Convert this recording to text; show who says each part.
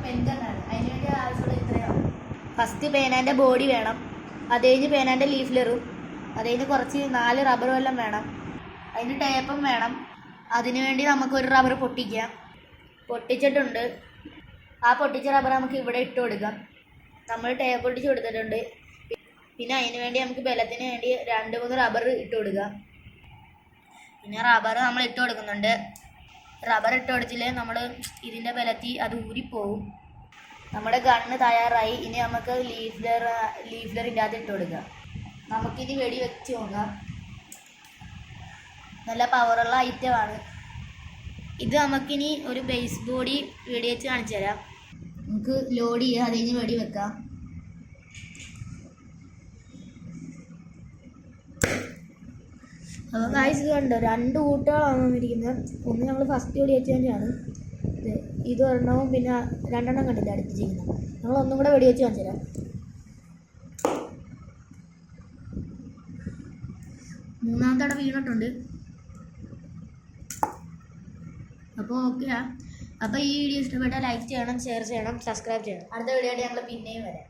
Speaker 1: പെൻഗണ്ണാണ്. അതിന് വേണ്ടി ആവശ്യമുള്ള ഇത്രയാണ്. ഫസ്റ്റ് പേനാൻ്റെ ബോഡി വേണം, അത് കഴിഞ്ഞ് പേനാൻ്റെ ലീഫ്ലറും, അത് കഴിഞ്ഞ് കുറച്ച് 4 റബ്ബറും എല്ലാം വേണം. അതിന് ടേപ്പും വേണം. അതിനു വേണ്ടി നമുക്കൊരു റബ്ബർ പൊട്ടിക്കാം. പൊട്ടിച്ചിട്ടുണ്ട്. ആ പൊട്ടിച്ച റബ്ബർ നമുക്ക് ഇവിടെ ഇട്ട് കൊടുക്കാം. നമ്മൾ ടേപ്പ് പൊട്ടിച്ച് കൊടുത്തിട്ടുണ്ട്. പിന്നെ അതിന് വേണ്ടി നമുക്ക് ബലത്തിന് വേണ്ടി 2-3 റബ്ബർ ഇട്ട് കൊടുക്കാം. പിന്നെ റബ്ബർ നമ്മൾ ഇട്ട് കൊടുക്കുന്നുണ്ട്. റബ്ബർ ഇട്ട് കൊടുത്തില്ലേ നമ്മൾ ഇതിൻ്റെ ബലത്തിൽ അത് ഊരിപ്പോവും. നമ്മുടെ ഗണ്ണ് തയ്യാറായി. ഇനി നമുക്ക് ലീഫ്ലറിൻ്റെ അകത്ത് ഇട്ട് കൊടുക്കാം. നമുക്കിനി വെടി വെച്ച് നോക്കാം. നല്ല പവറുള്ള ഐറ്റമാണ് ഇത്. നമുക്കിനി ഒരു ബേസ് ബോഡി വെടി വെച്ച് കാണിച്ചു തരാം. നമുക്ക് ലോഡ് ചെയ്യുക, അത് കഴിഞ്ഞ് വെടി വെക്കാം. അപ്പോൾ ഗായ്സ് ഇത് കണ്ടോ, 2 കൂട്ടുകളാണ് വന്നിരിക്കുന്നത്. ഒന്ന് ഞങ്ങൾ ഫസ്റ്റ് വെടി വെച്ച് തന്നെയാണ്. ഇത് ഒരെണ്ണവും പിന്നെ 2 എണ്ണം കണ്ടില്ല അടുപ്പിച്ചിരിക്കുന്നത്. ഞങ്ങൾ ഒന്നും കൂടെ വെടി വെച്ച് കാണിച്ചു തരാം. 3ാമത്തെ തവണ വീണിട്ടുണ്ട്. അപ്പോൾ ഓക്കെ. അപ്പോൾ ഈ വീഡിയോ ഇഷ്ടപ്പെട്ടാൽ ലൈക്ക് ചെയ്യണം, ഷെയർ ചെയ്യണം, സബ്സ്ക്രൈബ് ചെയ്യണം. അടുത്ത വീഡിയോ ആയിട്ട് ഞങ്ങൾ പിന്നെയും വരാം.